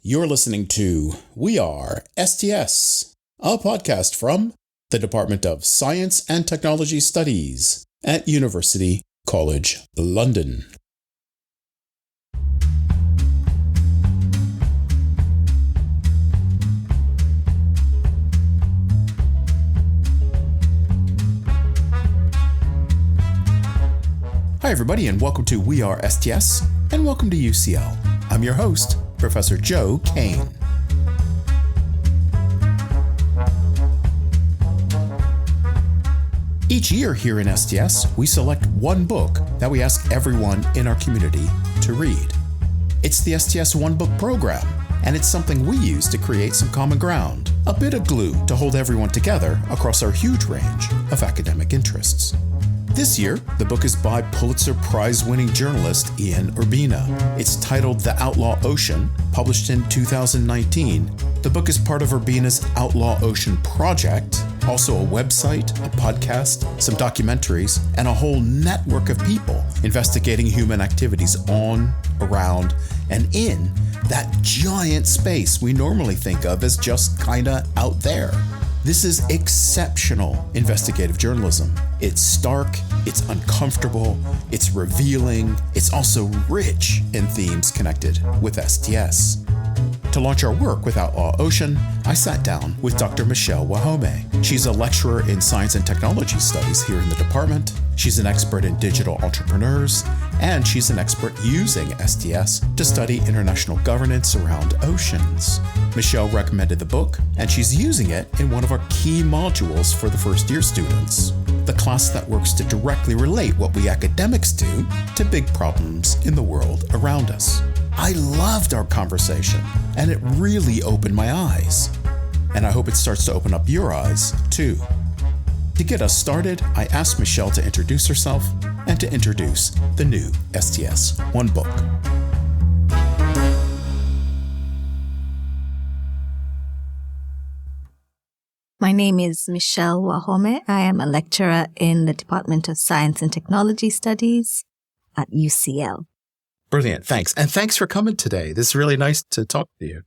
You're listening to WeAreSTS, a podcast from the Department of Science and Technology Studies at University College London. Hi everybody, and welcome to WeAreSTS, and welcome to UCL. I'm your host, Professor Joe Kane. Each year here in STS, we select one book that we ask everyone in our community to read. It's the STS1Book program, and it's something we use to create some common ground, a bit of glue to hold everyone together across our huge range of academic interests. This year, the book is by Pulitzer Prize-winning journalist Ian Urbina. It's titled The Outlaw Ocean, published in 2019. The book is part of Urbina's Outlaw Ocean project, also a website, a podcast, some documentaries, and a whole network of people investigating human activities on, around, and in that giant space we normally think of as just kinda out there. This is exceptional investigative journalism. It's stark, it's uncomfortable, it's revealing, it's also rich in themes connected with STS. To launch our work with Outlaw Ocean, I sat down with Dr. Michel Wahome. She's a lecturer in science and technology studies here in the department. She's an expert in digital entrepreneurs, and she's an expert using STS to study international governance around oceans. Michel recommended the book, and she's using it in one of our key modules for the first-year students, the class that works to directly relate what we academics do to big problems in the world around us. I loved our conversation, and it really opened my eyes. And I hope it starts to open up your eyes, too. To get us started, I asked Michel to introduce herself and to introduce the new STS1Book. My name is Michel Wahome. I am a lecturer in the Department of Science and Technology Studies at UCL. Brilliant. Thanks. And thanks for coming today. This is really nice to talk to you.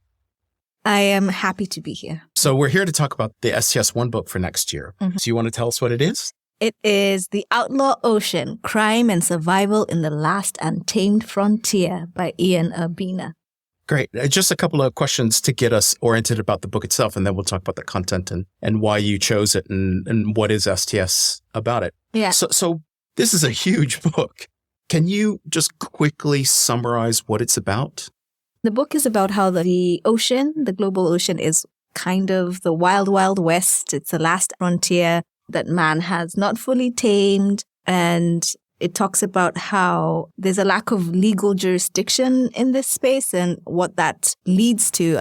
I am happy to be here. So we're here to talk about the STS1Book for next year. So you want to tell us what it is? It is The Outlaw Ocean, Crime and Survival in the Last Untamed Frontier by Ian Urbina. Great. Just a couple of questions to get us oriented about the book itself, and then we'll talk about the content and why you chose it and what is STS about it. Yeah. So this is a huge book. Can you just quickly summarize what it's about? The book is about how the ocean, the global ocean, is kind of the wild, wild west. It's the last frontier that man has not fully tamed. And it talks about how there's a lack of legal jurisdiction in this space and what that leads to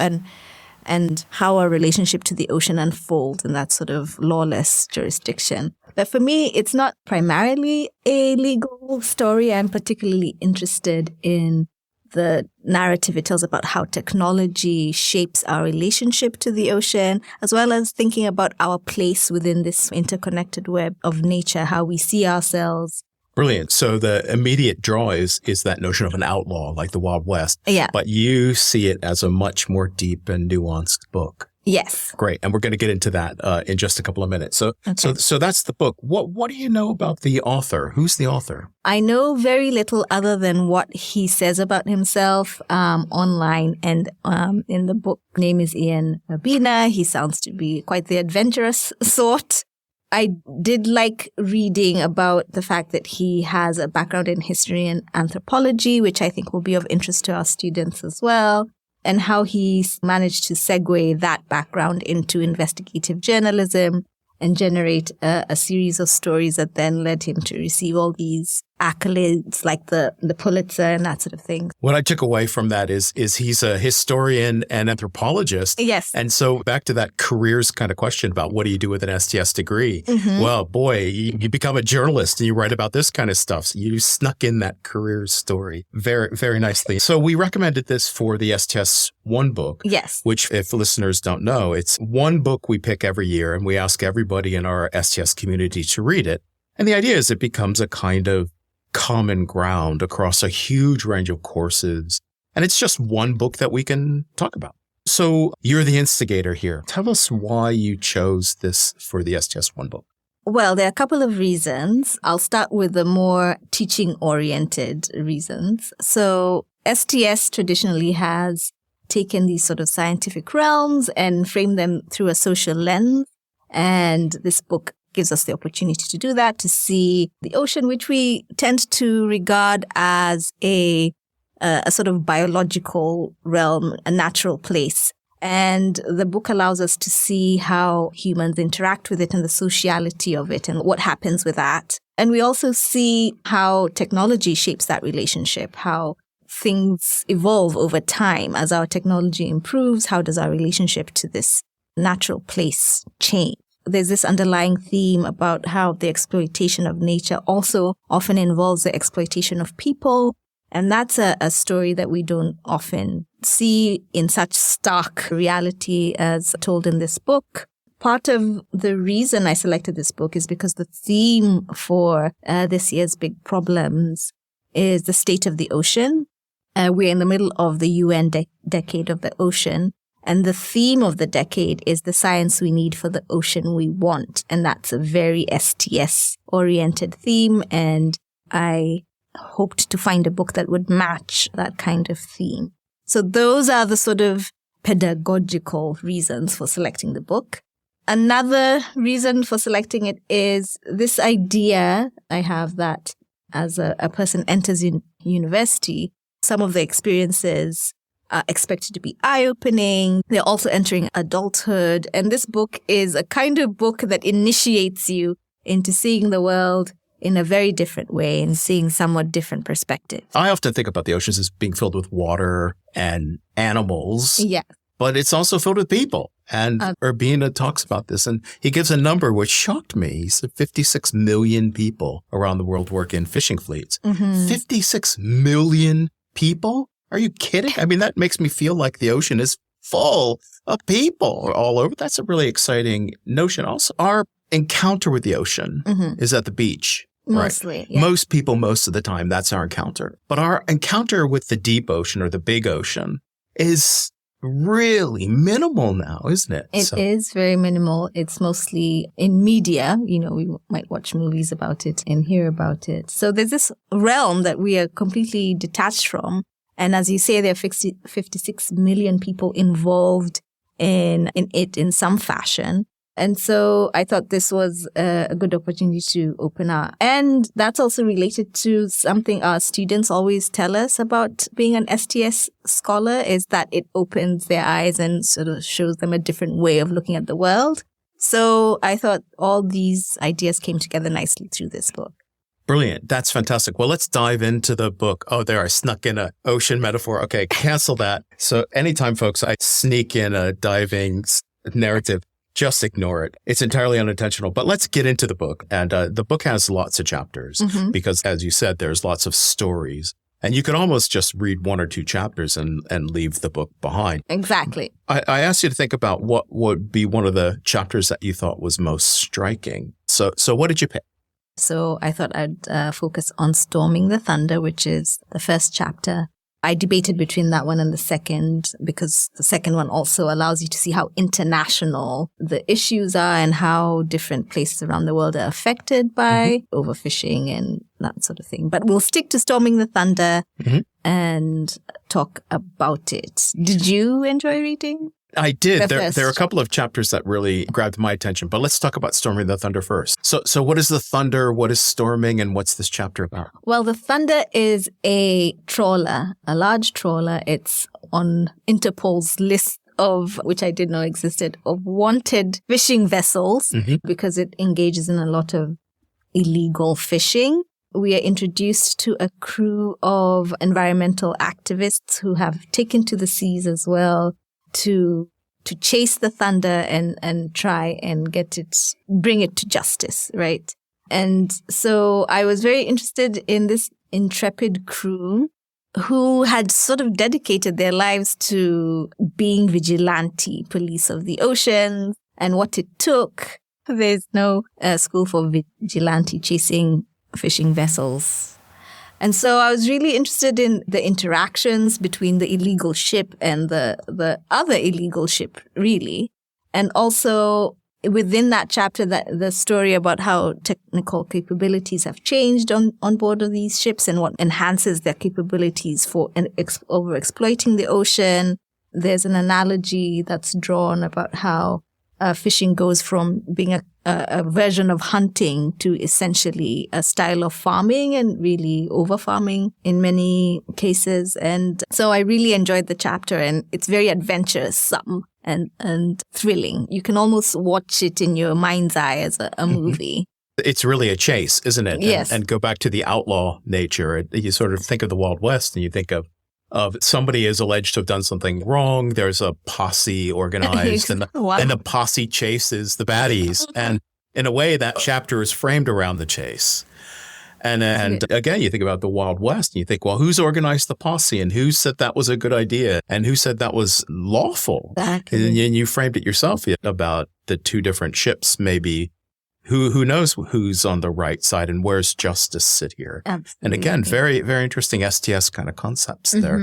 and how our relationship to the ocean unfolds in that sort of lawless jurisdiction. But for me, it's not primarily a legal story. I'm particularly interested in the narrative it tells about how technology shapes our relationship to the ocean, as well as thinking about our place within this interconnected web of nature, how we see ourselves. Brilliant. So the immediate draw is that notion of an outlaw, like the Wild West. Yeah. But you see it as a much more deep and nuanced book. Yes. Great. And we're going to get into that in just a couple of minutes. So that's the book. What do you know about the author? Who's the author? I know very little other than what he says about himself online. And in the book, name is Ian Urbina. He sounds to be quite the adventurous sort. I did like reading about the fact that he has a background in history and anthropology, which I think will be of interest to our students as well, and how he's managed to segue that background into investigative journalism and generate a series of stories that then led him to receive all these accolades like the Pulitzer and that sort of thing. What I took away from that is he's a historian and anthropologist. Yes. And so back to that careers kind of question about what do you do with an STS degree? Well, boy, you become a journalist and you write about this kind of stuff. So you snuck in that career story very, very nicely. So we recommended this for the STS1Book. Yes. Which, if listeners don't know, it's one book we pick every year and we ask everybody in our STS community to read it. And the idea is it becomes a kind of common ground across a huge range of courses And it's just one book that we can talk about. So you're the instigator here. Tell us why you chose this for the STS1 book. Well, there are a couple of reasons. I'll start with the more teaching-oriented reasons. So STS traditionally has taken these sort of scientific realms and framed them through a social lens. And this book gives us the opportunity to do that, to see the ocean, which we tend to regard as a sort of biological realm, a natural place. And the book allows us to see how humans interact with it and the sociality of it and what happens with that. And we also see how technology shapes that relationship, how things evolve over time as our technology improves. How does our relationship to this natural place change? There's this underlying theme about how the exploitation of nature also often involves the exploitation of people. And that's a story that we don't often see in such stark reality as told in this book. Part of the reason I selected this book is because the theme for this year's big problems is the state of the ocean. We're in the middle of the UN decade of the ocean. And the theme of the decade is the science we need for the ocean we want. And that's a very STS-oriented theme. And I hoped to find a book that would match that kind of theme. So those are the sort of pedagogical reasons for selecting the book. Another reason for selecting it is this idea I have that as a person enters university, some of the experiences are expected to be eye-opening. They're also entering adulthood. And this book is a kind of book that initiates you into seeing the world in a very different way and seeing somewhat different perspectives. I often think about the oceans as being filled with water and animals. Yeah. But it's also filled with people. And Urbina talks about this. And he gives a number which shocked me. He said 56 million people around the world work in fishing fleets. 56 million people? Are you kidding? I mean, that makes me feel like the ocean is full of people all over. That's a really exciting notion. Also, our encounter with the ocean is at the beach. Mostly. Right? Yeah. Most people, most of the time, that's our encounter. But our encounter with the deep ocean or the big ocean is really minimal now, isn't it? It is very minimal. It's mostly in media. You know, we might watch movies about it and hear about it. So there's this realm that we are completely detached from. And as you say, there are 56 million people involved in it in some fashion. And so I thought this was a good opportunity to open our. And that's also related to something our students always tell us about being an STS scholar, is that it opens their eyes and sort of shows them a different way of looking at the world. So I thought all these ideas came together nicely through this book. Brilliant. That's fantastic. Well, let's dive into the book. Oh, there, I snuck in an ocean metaphor. Okay, cancel that. So anytime, folks, I sneak in a diving narrative, just ignore it. It's entirely unintentional. But let's get into the book. And the book has lots of chapters because, as you said, there's lots of stories. And you can almost just read one or two chapters and leave the book behind. Exactly. I asked you to think about what would be one of the chapters that you thought was most striking. So what did you pick? So I thought I'd focus on Storming the Thunder, which is the first chapter. I debated between that one and the second because the second one also allows you to see how international the issues are and how different places around the world are affected by overfishing and that sort of thing. But we'll stick to Storming the Thunder and talk about it. Did you enjoy reading? I did. There are a couple of chapters that really grabbed my attention, but let's talk about Storming the Thunder first. So what is the Thunder? What is storming? And what's this chapter about? Well, the Thunder is a trawler, a large trawler. It's on Interpol's list of, which I didn't know existed, of wanted fishing vessels because it engages in a lot of illegal fishing. We are introduced to a crew of environmental activists who have taken to the seas as well to chase the Thunder and try and bring it to justice, right? And so I was very interested in this intrepid crew who had sort of dedicated their lives to being vigilante police of the ocean and what it took. There's no school for vigilante chasing fishing vessels. And so I was really interested in the interactions between the illegal ship and the other illegal ship, really. And also within that chapter, the story about how technical capabilities have changed on board of these ships and what enhances their capabilities for over exploiting the ocean. There's an analogy that's drawn about how fishing goes from being a version of hunting to essentially a style of farming and really over farming in many cases. And so I really enjoyed the chapter, and it's very adventurous and thrilling. You can almost watch it in your mind's eye as a movie. It's really a chase, isn't it? Yes. And go back to the outlaw nature. You sort of think of the Wild West and you think of somebody is alleged to have done something wrong. There's a posse organized and the posse chases the baddies. And in a way, that chapter is framed around the chase. And again, you think about the Wild West and you think, well, who's organized the posse and who said that was a good idea and who said that was lawful? Exactly. And you framed it yourself about the two different ships, maybe. Who knows who's on the right side and where's justice sit here? Absolutely. And again, very, very interesting STS kind of concepts there,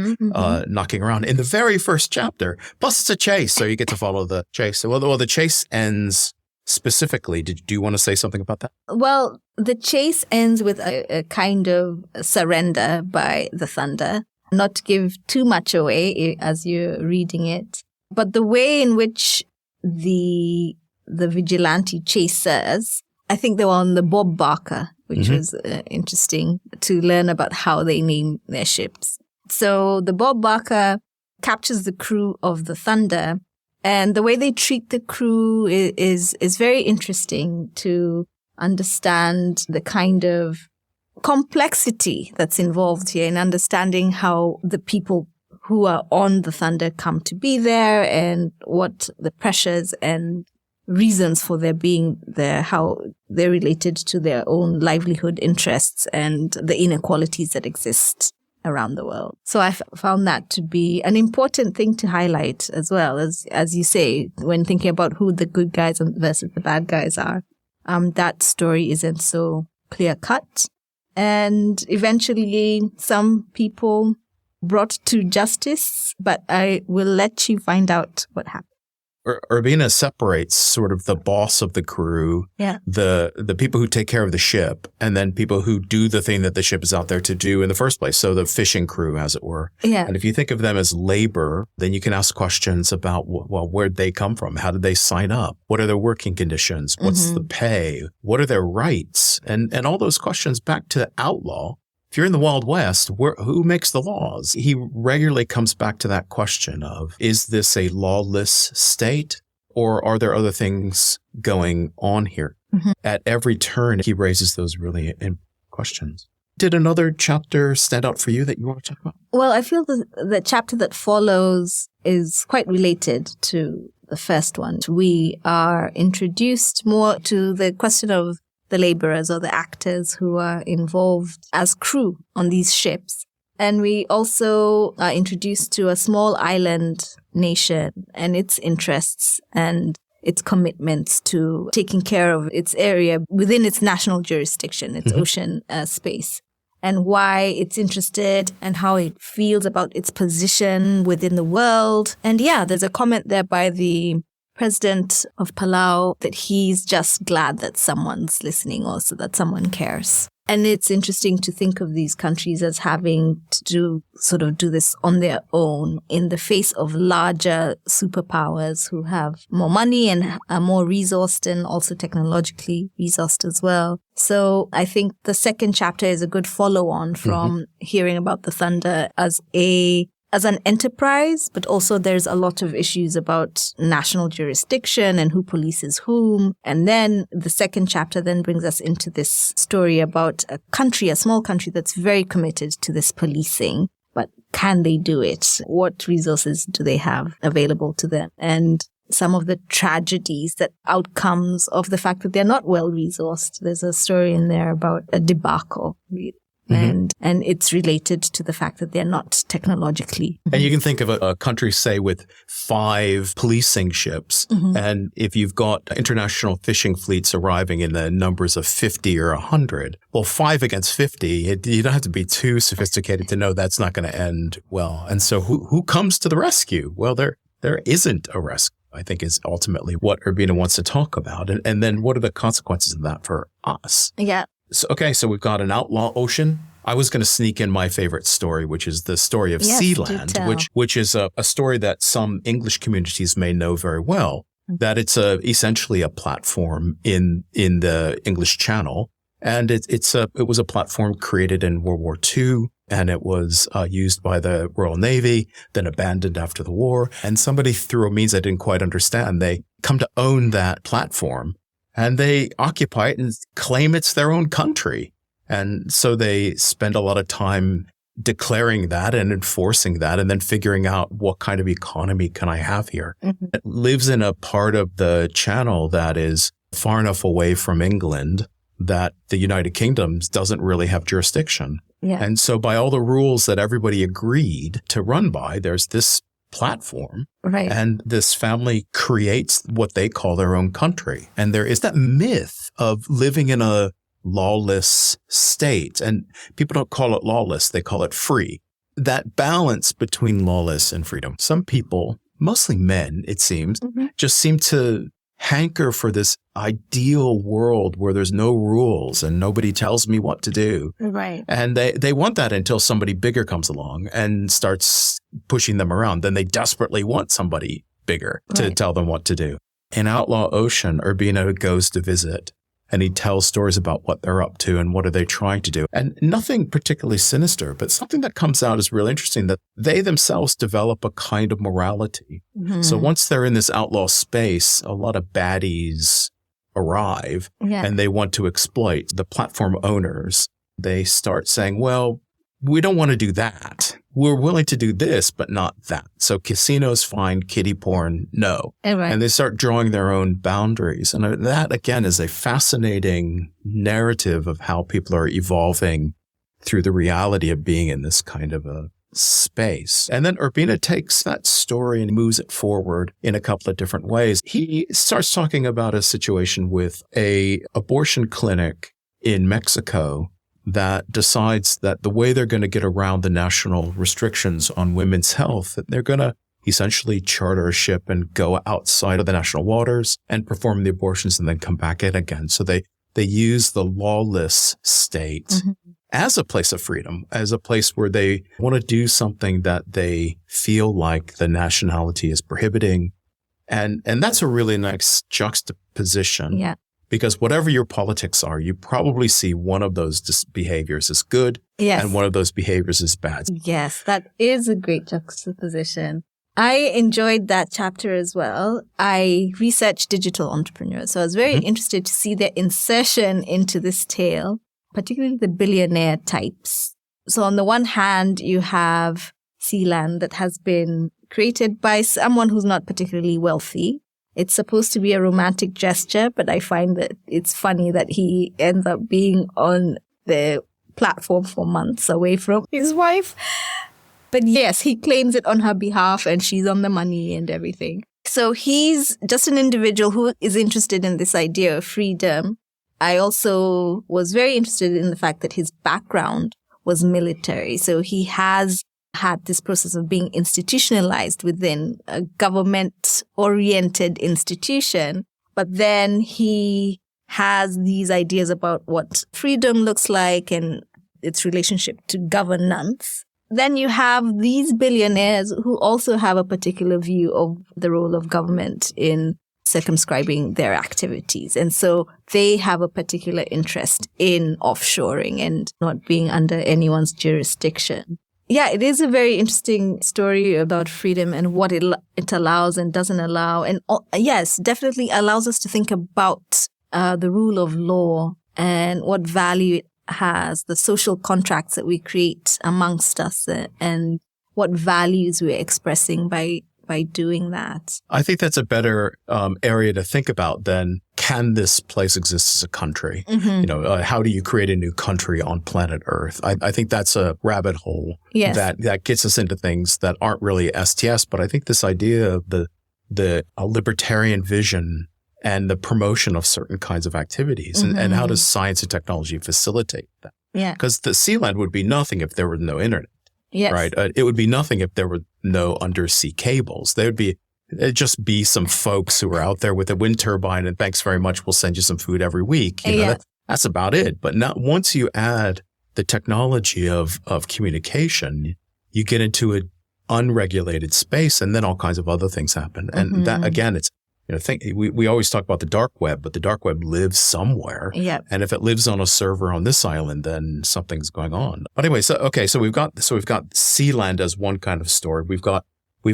knocking around in the very first chapter. Plus it's a chase, so you get to follow the chase. Well, the chase ends specifically. Do you want to say something about that? Well, the chase ends with a kind of surrender by the Thunder. Not to give too much away as you're reading it, but the way in which the vigilante chasers, I think they were on the Bob Barker, which was interesting to learn about how they name their ships. So the Bob Barker captures the crew of the Thunder, and the way they treat the crew is very interesting to understand the kind of complexity that's involved here in understanding how the people who are on the Thunder come to be there and what the pressures and reasons for their being there, how they're related to their own livelihood interests and the inequalities that exist around the world. So I found that to be an important thing to highlight as well, as you say, when thinking about who the good guys versus the bad guys are. That story isn't so clear cut. And eventually some people brought to justice, but I will let you find out what happened. Urbina separates sort of the boss of the crew, the people who take care of the ship, and then people who do the thing that the ship is out there to do in the first place. So the fishing crew, as it were. Yeah. And if you think of them as labor, then you can ask questions about, well, where'd they come from? How did they sign up? What are their working conditions? What's the pay? What are their rights? And all those questions back to Outlaw. If you're in the Wild West, who makes the laws? He regularly comes back to that question of, is this a lawless state or are there other things going on here? At every turn, he raises those really questions. Did another chapter stand out for you that you want to talk about? Well, I feel the chapter that follows is quite related to the first one. We are introduced more to the question of the laborers or the actors who are involved as crew on these ships. And we also are introduced to a small island nation and its interests and its commitments to taking care of its area within its national jurisdiction, its ocean space, and why it's interested and how it feels about its position within the world. And yeah, there's a comment there by the president of Palau that he's just glad that someone's listening also, that someone cares. And it's interesting to think of these countries as having to do this on their own in the face of larger superpowers who have more money and are more resourced and also technologically resourced as well. So I think the second chapter is a good follow-on from hearing about the Thunder as an enterprise, but also there's a lot of issues about national jurisdiction and who polices whom. And then the second chapter then brings us into this story about a small country that's very committed to this policing. But can they do it? What resources do they have available to them? And some of the tragedies, that outcomes of the fact that they're not well resourced. There's a story in there about a debacle, And it's related to the fact that they're not technologically. And you can think of a country, say, with 5 policing ships. And if you've got international fishing fleets arriving in the numbers of 50 or 100, well, 5 against 50, you don't have to be too sophisticated to know that's not going to end well. And so who comes to the rescue? Well, there isn't a rescue, I think, is ultimately what Urbina wants to talk about. And then what are the consequences of that for us? Yeah. So we've got an Outlaw Ocean. I was going to sneak in my favorite story, which is the story of Sealand, which is a story that some English communities may know very well, that it's essentially a platform in the English Channel. And it was a platform created in World War II, and it was used by the Royal Navy, then abandoned after the war. And somebody, through a means I didn't quite understand, they come to own that platform. And they occupy it and claim it's their own country. And so they spend a lot of time declaring that and enforcing that and then figuring out what kind of economy can I have here. It lives in a part of the channel that is far enough away from England that the United Kingdom doesn't really have jurisdiction. Yeah. And so by all the rules that everybody agreed to run by, there's this platform. Right. And this family creates what they call their own country. And there is that myth of living in a lawless state. And people don't call it lawless, they call it free. That balance between lawless and freedom. Some people, mostly men, it seems, just seem to hanker for this ideal world where there's no rules and nobody tells me what to do. Right. And they want that until somebody bigger comes along and starts pushing them around. Then they desperately want somebody bigger to tell them what to do. In Outlaw Ocean, Urbina goes to visit and he tells stories about what they're up to and what are they trying to do. And nothing particularly sinister, but something that comes out is really interesting, that they themselves develop a kind of morality. So once they're in this outlaw space, a lot of baddies arrive and they want to exploit the platform owners. They start saying, well, we don't want to do that. We're willing to do this, but not that. So casinos fine, kiddie porn, no. And they start drawing their own boundaries. And that, again, is a fascinating narrative of how people are evolving through the reality of being in this kind of a space. And then Urbina takes that story and moves it forward in a couple of different ways. He starts talking about a situation with a abortion clinic in Mexico that decides that the way they're going to get around the national restrictions on women's health, that they're going to essentially charter a ship and go outside of the national waters and perform the abortions and then come back in again. So they use the lawless state as a place of freedom, as a place where they want to do something that they feel like the nationality is prohibiting. And that's a really nice juxtaposition. Yeah. Because whatever your politics are, you probably see one of those behaviors as good and one of those behaviors as bad. Yes, that is a great juxtaposition. I enjoyed that chapter as well. I researched digital entrepreneurs, so I was very interested to see their insertion into this tale, particularly the billionaire types. So on the one hand, you have Sealand that has been created by someone who's not particularly wealthy. It's supposed to be a romantic gesture, but I find that it's funny that he ends up being on the platform for months away from his wife. But yes, he claims it on her behalf and she's on the money and everything. So he's just an individual who is interested in this idea of freedom. I also was very interested in the fact that his background was military. So he has had this process of being institutionalized within a government-oriented institution, but then he has these ideas about what freedom looks like and its relationship to governance. Then you have these billionaires who also have a particular view of the role of government in circumscribing their activities. And so they have a particular interest in offshoring and not being under anyone's jurisdiction. Yeah, it is a very interesting story about freedom and what it allows and doesn't allow. And yes, definitely allows us to think about the rule of law and what value it has, the social contracts that we create amongst us and what values we're expressing by doing that. I think that's a better area to think about than can this place exist as a country? How do you create a new country on planet Earth? I think that's a rabbit hole that gets us into things that aren't really STS. But I think this idea of the libertarian vision and the promotion of certain kinds of activities and how does science and technology facilitate that? Yeah. Because the sea land would be nothing if there were no internet. Yes. Right. It would be nothing if there were no undersea cables. It'd just be some folks who are out there with a wind turbine and thanks very much. We'll send you some food every week. That's about it. But now once you add the technology of communication, you get into an unregulated space and then all kinds of other things happen. And that, again, it's, we always talk about the dark web, but the dark web lives somewhere. Yep. And if it lives on a server on this island, then something's going on. But anyway, so we've got sea land as one kind of story. We've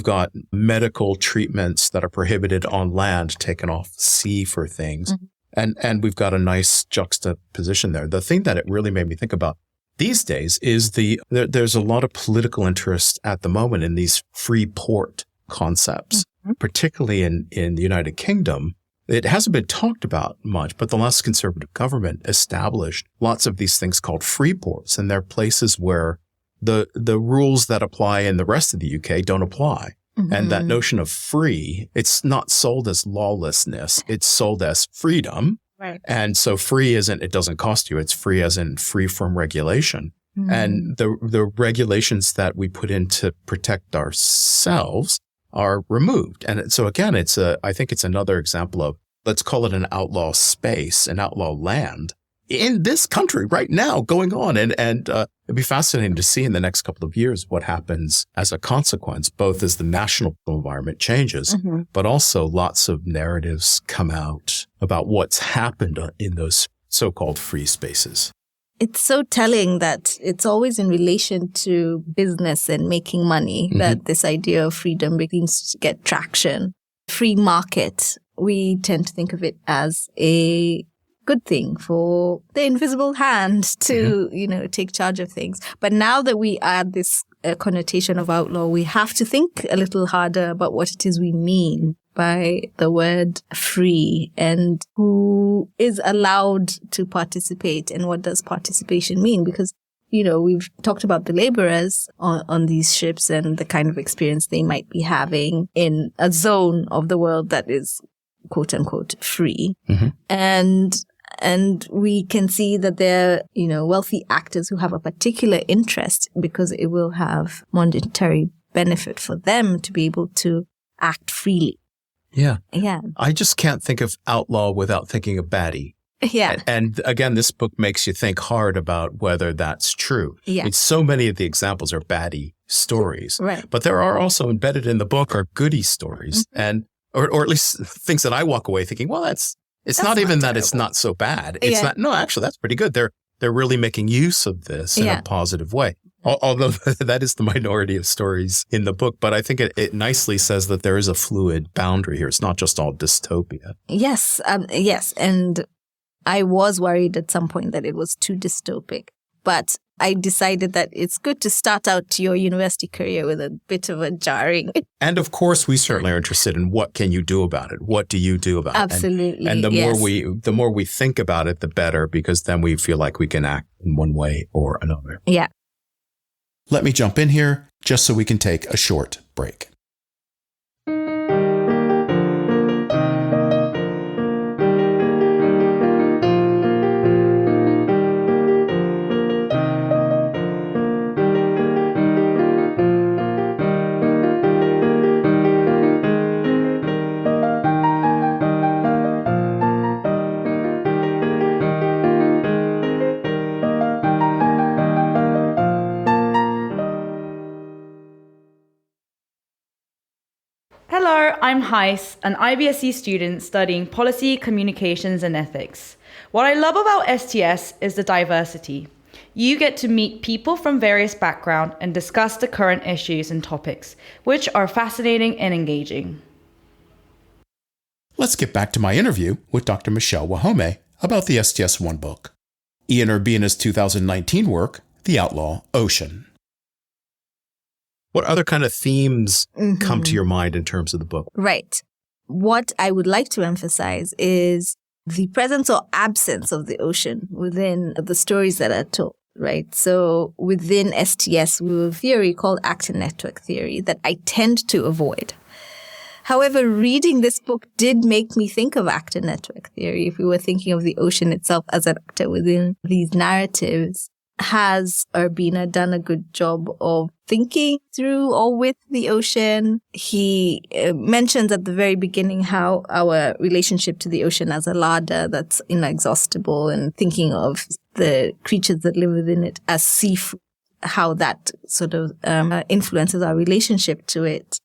got medical treatments that are prohibited on land, taken off sea for things. And we've got a nice juxtaposition there. The thing that it really made me think about these days is there's a lot of political interest at the moment in these free port concepts. Particularly in the United Kingdom, it hasn't been talked about much, but the last conservative government established lots of these things called free ports, and they're places where the rules that apply in the rest of the UK don't apply. And that notion of free, it's not sold as lawlessness, it's sold as freedom. Right. And so free it doesn't cost you, it's free as in free from regulation. And the regulations that we put in to protect ourselves are removed. And so again, I think it's another example of, let's call it an outlaw space, an outlaw land in this country right now going on. And it'd be fascinating to see in the next couple of years what happens as a consequence, both as the national environment changes, but also lots of narratives come out about what's happened in those so-called free spaces. It's so telling that it's always in relation to business and making money that this idea of freedom begins to get traction. Free market, we tend to think of it as a good thing for the invisible hand to, take charge of things. But now that we add this connotation of outlaw, we have to think a little harder about what it is we mean by the word free and who is allowed to participate and what does participation mean? Because, we've talked about the laborers on these ships and the kind of experience they might be having in a zone of the world that is quote unquote free. And we can see that they're, wealthy actors who have a particular interest because it will have monetary benefit for them to be able to act freely. Yeah. Yeah. I just can't think of outlaw without thinking of baddie. Yeah. And again, this book makes you think hard about whether that's true. Yeah. I mean, so many of the examples are baddie stories. Right. But there are also embedded in the book are goodie stories. And, or at least things that I walk away thinking, well, it's not even that it's not so bad. It's not, no, actually, that's pretty good. They're really making use of this in a positive way. Although that is the minority of stories in the book, but I think it nicely says that there is a fluid boundary here. It's not just all dystopia. Yes. Yes. And I was worried at some point that it was too dystopic, but I decided that it's good to start out your university career with a bit of a jarring. And of course, we certainly are interested in what can you do about it? What do you do about it? Absolutely. And the more we think about it, the better, because then we feel like we can act in one way or another. Yeah. Let me jump in here just so we can take a short break. Hello, I'm Heis, an IBSE student studying policy, communications and ethics. What I love about STS is the diversity. You get to meet people from various backgrounds and discuss the current issues and topics, which are fascinating and engaging. Let's get back to my interview with Dr. Michel Wahome about the STS1Book. Ian Urbina's 2019 work, The Outlaw Ocean. What other kind of themes come to your mind in terms of the book? Right. What I would like to emphasize is the presence or absence of the ocean within the stories that are told, right? So within STS, we have a theory called actor network theory that I tend to avoid. However, reading this book did make me think of actor network theory. If we were thinking of the ocean itself as an actor within these narratives, has Urbina done a good job of thinking through or with the ocean? He mentions at the very beginning how our relationship to the ocean as a larder that's inexhaustible, and thinking of the creatures that live within it as seafood, how that sort of influences our relationship to it.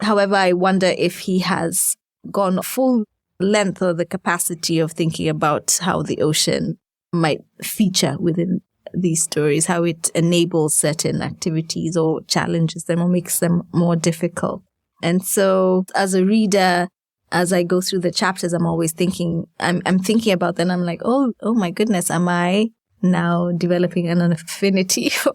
However, I wonder if he has gone full length or the capacity of thinking about how the ocean might feature within these stories, how it enables certain activities or challenges them or makes them more difficult. And so as a reader, as I go through the chapters, I'm always thinking, I'm thinking about them. I'm like, oh my goodness, am I now developing an affinity for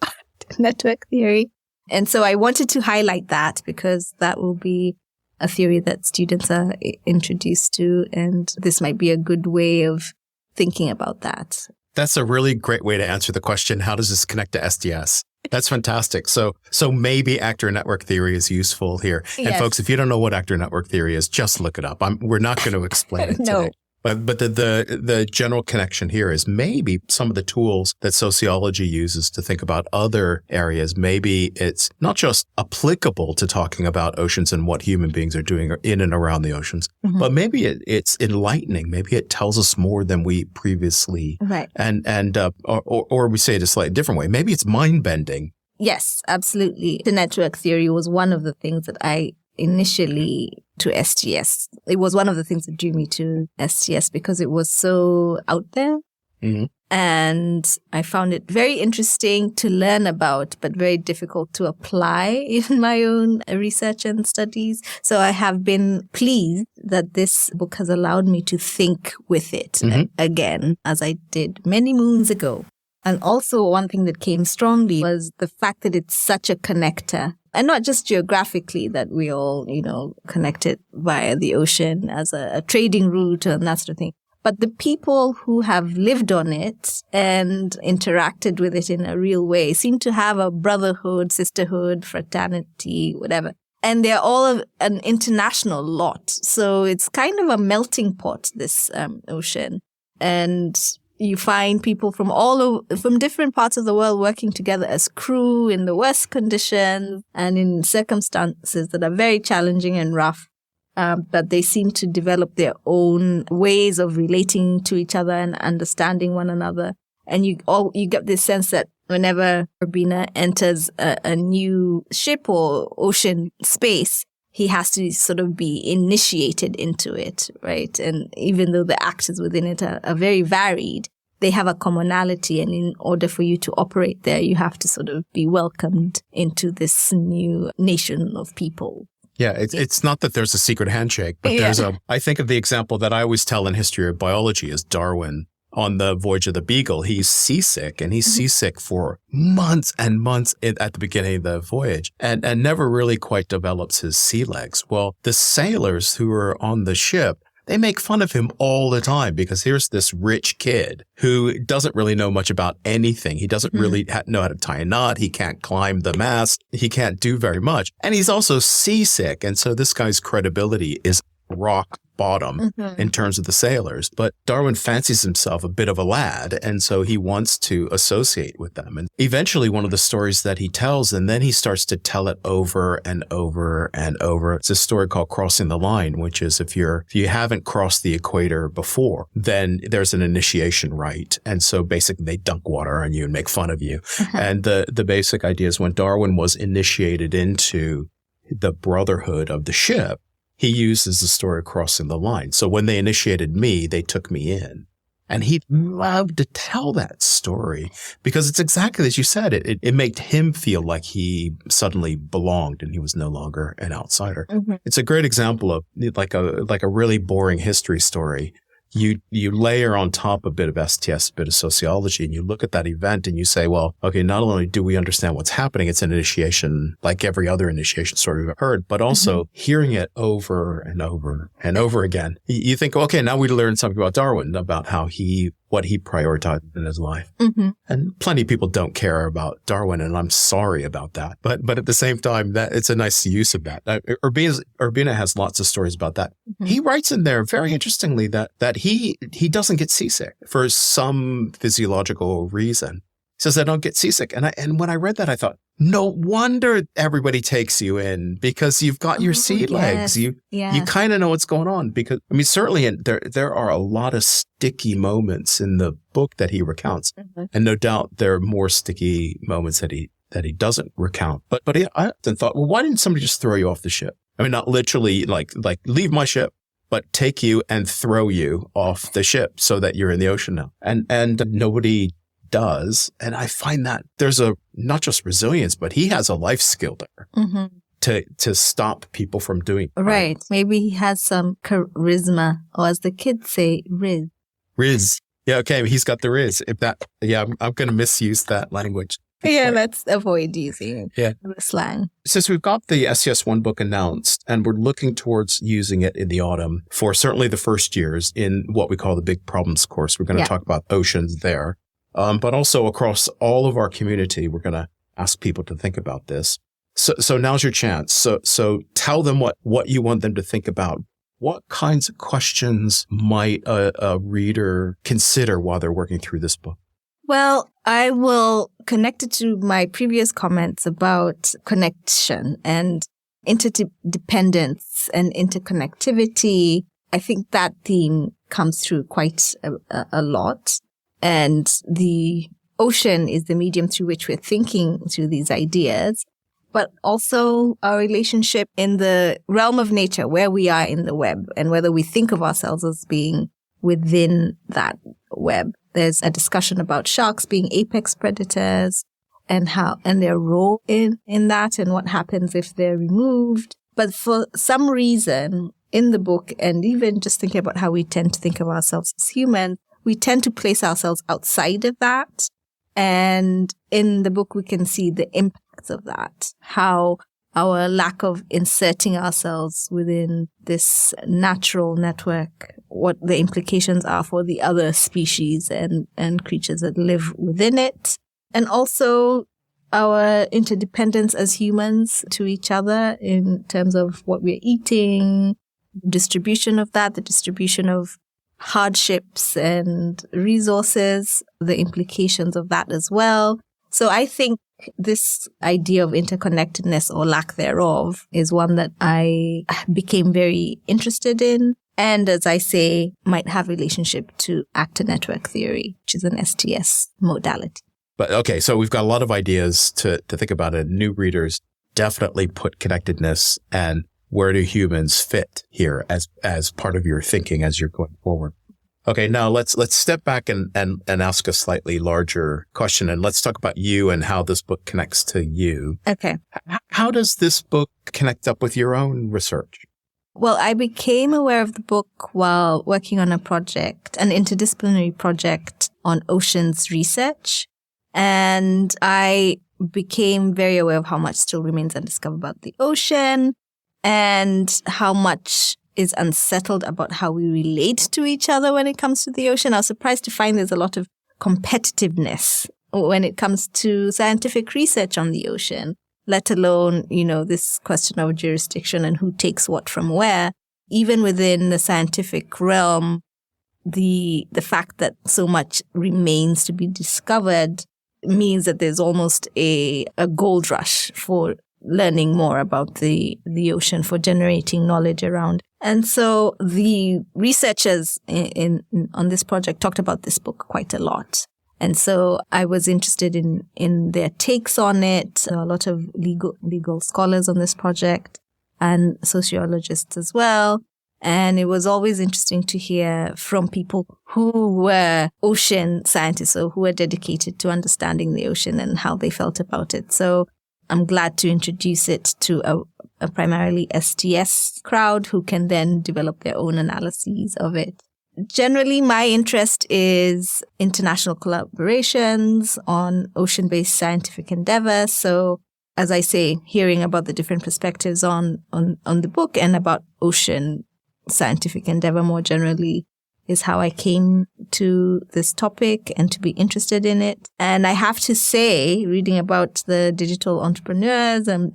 network theory? And so I wanted to highlight that because that will be a theory that students are introduced to. And this might be a good way of thinking about that. That's a really great way to answer the question, how does this connect to STS? That's fantastic. So maybe actor network theory is useful here. And Yes. folks, if you don't know what actor network theory is, just look it up. We're not going to explain it No. today. But the general connection here is maybe some of the tools that sociology uses to think about other areas, maybe it's not just applicable to talking about oceans and what human beings are doing in and around the oceans, but maybe it's enlightening. Maybe it tells us more than we previously, Right. or we say it a slightly different way. Maybe it's mind bending. Yes, absolutely. The network theory was one of the things that I initially to STS. It was one of the things that drew me to STS because it was so out there. Mm-hmm. And I found it very interesting to learn about, but very difficult to apply in my own research and studies. So I have been pleased that this book has allowed me to think with it again, as I did many moons ago. And also one thing that came strongly was the fact that it's such a connector. And not just geographically, that we all, connected via the ocean as a trading route and that sort of thing. But the people who have lived on it and interacted with it in a real way seem to have a brotherhood, sisterhood, fraternity, whatever. And they're all an international lot. So it's kind of a melting pot, this ocean. And you find people from different parts of the world working together as crew in the worst conditions and in circumstances that are very challenging and rough. But they seem to develop their own ways of relating to each other and understanding one another. And you get this sense that whenever Urbina enters a new ship or ocean space, he has to sort of be initiated into it, right? And even though the actors within it are very varied, they have a commonality. And in order for you to operate there, you have to sort of be welcomed into this new nation of people. Yeah, it's not that there's a secret handshake, but I think of the example that I always tell in history of biology is Darwin. On the voyage of the Beagle, he's seasick, and he's seasick for months and months at the beginning of the voyage and never really quite develops his sea legs. Well, the sailors who are on the ship, they make fun of him all the time because here's this rich kid who doesn't really know much about anything. He doesn't really know how to tie a knot. He can't climb the mast. He can't do very much. And he's also seasick. And so this guy's credibility is rock bottom in terms of the sailors. But Darwin fancies himself a bit of a lad, and so he wants to associate with them. And eventually one of the stories that he tells, and then he starts to tell it over and over and over. It's a story called Crossing the Line, which is if you haven't crossed the equator before, then there's an initiation rite. And so basically they dunk water on you and make fun of you. And the basic idea is when Darwin was initiated into the brotherhood of the ship, he uses the story of Crossing the Line. So when they initiated me, they took me in. And he loved to tell that story because it's exactly as you said. It made him feel like he suddenly belonged and he was no longer an outsider. It's a great example of like a really boring history story. you layer on top a bit of STS, a bit of sociology, and you look at that event and you say, well, okay, not only do we understand what's happening, it's an initiation like every other initiation story we've heard, but also hearing it over and over and over again. You think, okay, now we learned something about Darwin, about what he prioritized in his life. And plenty of people don't care about Darwin, and I'm sorry about that. But at the same time, that it's a nice use of that. Urbina has lots of stories about that. He writes in there very interestingly that he doesn't get seasick for some physiological reason. He says, I don't get seasick. And when I read that, I thought, no wonder everybody takes you in, because you've got your sea legs. You kind of know what's going on, because, I mean, certainly there are a lot of sticky moments in the book that he recounts. And no doubt there are more sticky moments that he doesn't recount. But I often thought, well, why didn't somebody just throw you off the ship? I mean, not literally like leave my ship, but take you and throw you off the ship so that you're in the ocean now. And nobody does. And I find that there's not just resilience, but he has a life skill there to stop people from doing it. Right. Maybe he has some charisma, or as the kids say, riz. Riz. Yeah. Okay. He's got the riz. I'm going to misuse that language. Yeah, let's avoid using the slang. Since we've got the STS1Book announced and we're looking towards using it in the autumn for certainly the first years in what we call the Big Problems course, we're going to talk about oceans there. But also across all of our community, we're going to ask people to think about this. So now's your chance. So tell them what you want them to think about. What kinds of questions might a reader consider while they're working through this book? Well, I will connect it to my previous comments about connection and interdependence and interconnectivity. I think that theme comes through quite a lot. And the ocean is the medium through which we're thinking through these ideas, but also our relationship in the realm of nature, where we are in the web, and whether we think of ourselves as being within that web. There's a discussion about sharks being apex predators and their role in that, and what happens if they're removed. But for some reason in the book, and even just thinking about how we tend to think of ourselves as humans, we tend to place ourselves outside of that. And in the book, we can see the impacts of that, how our lack of inserting ourselves within this natural network, what the implications are for the other species and creatures that live within it. And also our interdependence as humans to each other in terms of what we're eating, distribution of that, the distribution of hardships and resources, the implications of that as well. So I think this idea of interconnectedness or lack thereof is one that I became very interested in. And as I say, might have relationship to actor network theory, which is an STS modality. But okay, so we've got a lot of ideas to think about it. New readers definitely put connectedness and where do humans fit here as part of your thinking as you're going forward. Okay, now let's step back and ask a slightly larger question, and let's talk about you and how this book connects to you. Okay. How does this book connect up with your own research? Well, I became aware of the book while working on a project, an interdisciplinary project on oceans research. And I became very aware of how much still remains undiscovered about the ocean and how much is unsettled about how we relate to each other when it comes to the ocean. I was surprised to find there's a lot of competitiveness when it comes to scientific research on the ocean, let alone, this question of jurisdiction and who takes what from where. Even within the scientific realm, the fact that so much remains to be discovered means that there's almost a gold rush for learning more about the ocean, for generating knowledge around. And so the researchers on this project talked about this book quite a lot. And so I was interested in their takes on it. A lot of legal scholars on this project and sociologists as well. And it was always interesting to hear from people who were ocean scientists or who were dedicated to understanding the ocean and how they felt about it. So I'm glad to introduce it to a primarily STS crowd who can then develop their own analyses of it. generally, my interest is international collaborations on ocean-based scientific endeavor. So, as I say, hearing about the different perspectives on the book and about ocean scientific endeavor more generally is how I came to this topic and to be interested in it. And I have to say, reading about the digital entrepreneurs and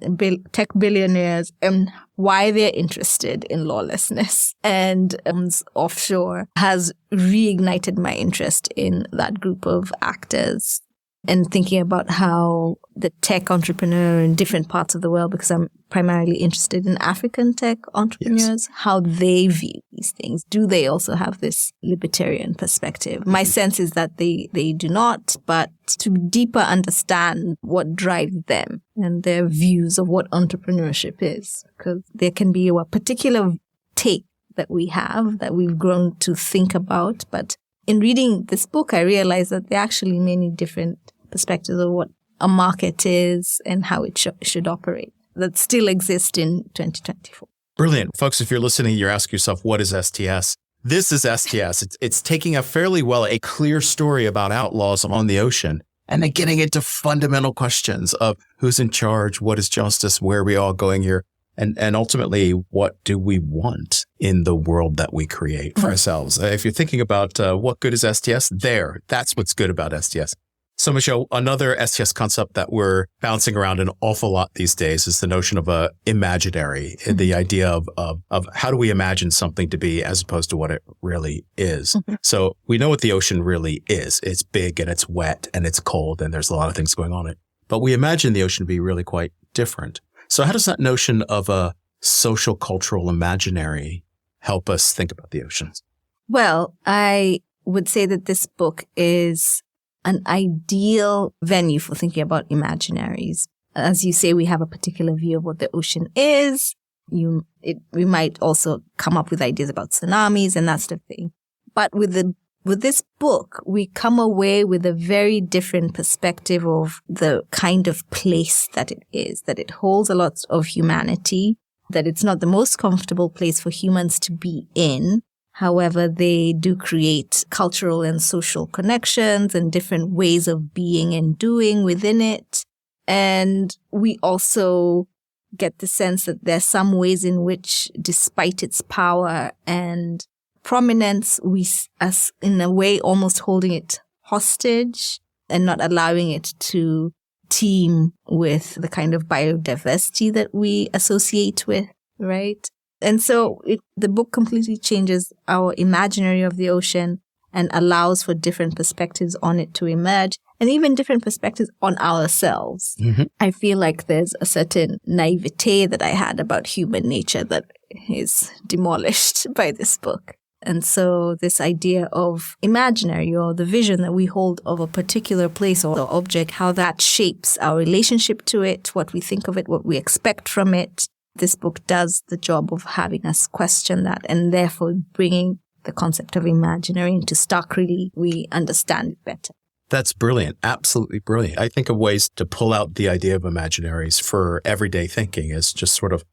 tech billionaires and why they're interested in lawlessness and offshore has reignited my interest in that group of actors. And thinking about how the tech entrepreneur in different parts of the world, because I'm primarily interested in African tech entrepreneurs, how they view these things. Do they also have this libertarian perspective? My sense is that they do not, but to deeper understand what drives them and their views of what entrepreneurship is, because there can be a particular take that we have that we've grown to think about, but in reading this book, I realized that there are actually many different perspectives of what a market is and how it should operate that still exist in 2024. Brilliant. Folks, if you're listening, you're asking yourself, what is STS? This is STS. It's taking a clear story about outlaws on the ocean and then getting into fundamental questions of who's in charge, what is justice, where are we all going here? And ultimately, what do we want in the world that we create for ourselves? If you're thinking about what good is STS, that's what's good about STS. So, Michel, another STS concept that we're bouncing around an awful lot these days is the notion of a imaginary, the idea of how do we imagine something to be as opposed to what it really is. So we know what the ocean really is. It's big and it's wet and it's cold and there's a lot of things going on in it. But we imagine the ocean to be really quite different. So how does that notion of a social cultural imaginary help us think about the oceans? Well, I would say that this book is an ideal venue for thinking about imaginaries. As you say, we have a particular view of what the ocean is. We might also come up with ideas about tsunamis and that sort of thing. But with this book, we come away with a very different perspective of the kind of place that it is, that it holds a lot of humanity, that it's not the most comfortable place for humans to be in. However, they do create cultural and social connections and different ways of being and doing within it. And we also get the sense that there's some ways in which, despite its power and prominence, we, as in a way, almost holding it hostage and not allowing it to teem with the kind of biodiversity that we associate with, right? And so the book completely changes our imaginary of the ocean and allows for different perspectives on it to emerge and even different perspectives on ourselves. Mm-hmm. I feel like there's a certain naivete that I had about human nature that is demolished by this book. And so this idea of imaginary or the vision that we hold of a particular place or object, how that shapes our relationship to it, what we think of it, what we expect from it. This book does the job of having us question that and therefore bringing the concept of imaginary into stark relief. We understand it better. That's brilliant. Absolutely brilliant. I think of ways to pull out the idea of imaginaries for everyday thinking is just sort of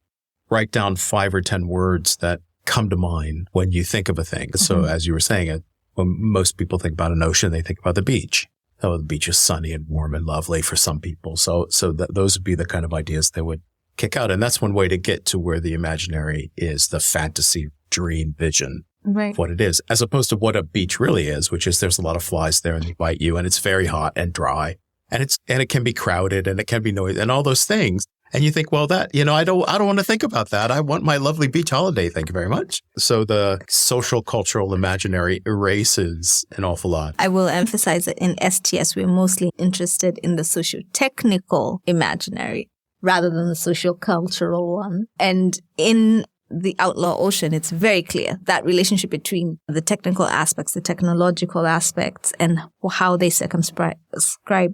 write down 5 or 10 words that come to mind when you think of a thing. Mm-hmm. So as you were saying, when most people think about an ocean, they think about the beach. Oh, the beach is sunny and warm and lovely for some people. So those would be the kind of ideas they would kick out. And that's one way to get to where the imaginary is, the fantasy, dream, vision right. of what it is, as opposed to what a beach really is, which is there's a lot of flies there and they bite you and it's very hot and dry and it can be crowded and it can be noisy and all those things. And you think, well, that, I don't want to think about that. I want my lovely beach holiday. Thank you very much. So the social, cultural, imaginary erases an awful lot. I will emphasize that in STS, we're mostly interested in the socio-technical imaginary rather than the social-cultural one. And in the Outlaw Ocean, it's very clear that relationship between the technical aspects, the technological aspects, and how they circumscribe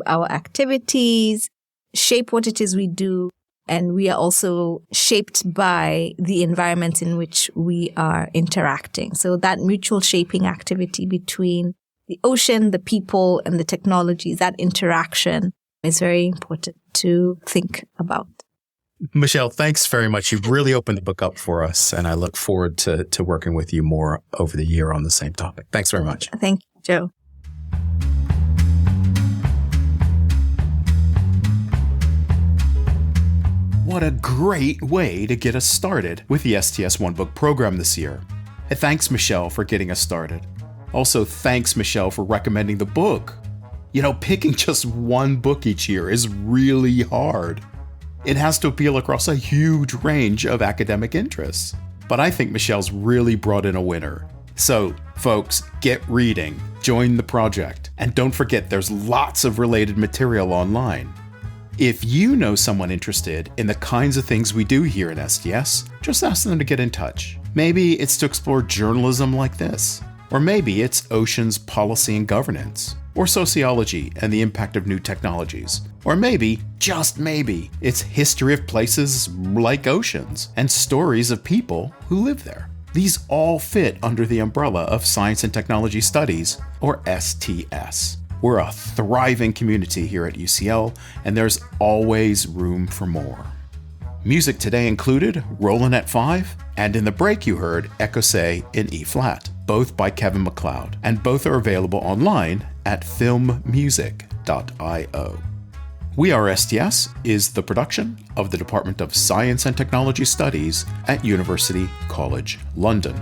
our activities, shape what it is we do. And we are also shaped by the environment in which we are interacting. So that mutual shaping activity between the ocean, the people, and the technology, that interaction is very important to think about. Michel, thanks very much. You've really opened the book up for us, and I look forward to working with you more over the year on the same topic. Thanks very much. Thank you, Joe. What a great way to get us started with the STS1Book program this year. And thanks, Michel, for getting us started. Also, thanks, Michel, for recommending the book. You know, picking just one book each year is really hard. It has to appeal across a huge range of academic interests. But I think Michel's really brought in a winner. So, folks, get reading, join the project, and don't forget there's lots of related material online. If you know someone interested in the kinds of things we do here in STS, just ask them to get in touch. Maybe it's to explore journalism like this, or maybe it's oceans policy and governance, or sociology and the impact of new technologies, or maybe, just maybe, it's history of places like oceans and stories of people who live there. These all fit under the umbrella of Science and Technology Studies, or STS. We're a thriving community here at UCL, and there's always room for more. Music today included Rollin' at 5, and in the break you heard Écossais in E-flat, both by Kevin MacLeod, and both are available online at filmmusic.io. WeAreSTS is the production of the Department of Science and Technology Studies at University College London.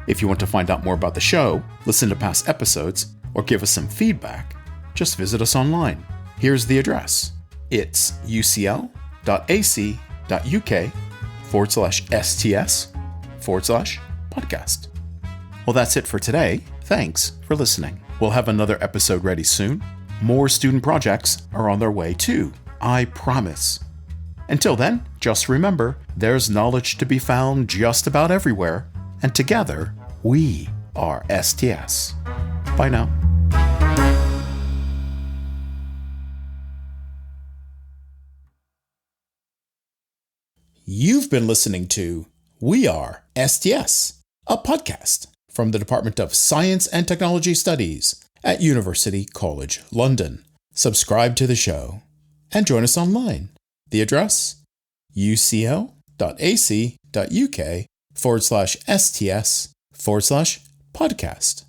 If you want to find out more about the show, listen to past episodes, or give us some feedback, just visit us online. Here's the address. It's ucl.ac.uk/STS/podcast. Well, that's it for today. Thanks for listening. We'll have another episode ready soon. More student projects are on their way too, I promise. Until then, just remember, there's knowledge to be found just about everywhere, and together, we are STS. Bye now. You've been listening to We Are STS, a podcast from the Department of Science and Technology Studies at University College London. Subscribe to the show and join us online. The address? ucl.ac.uk/STS/podcast.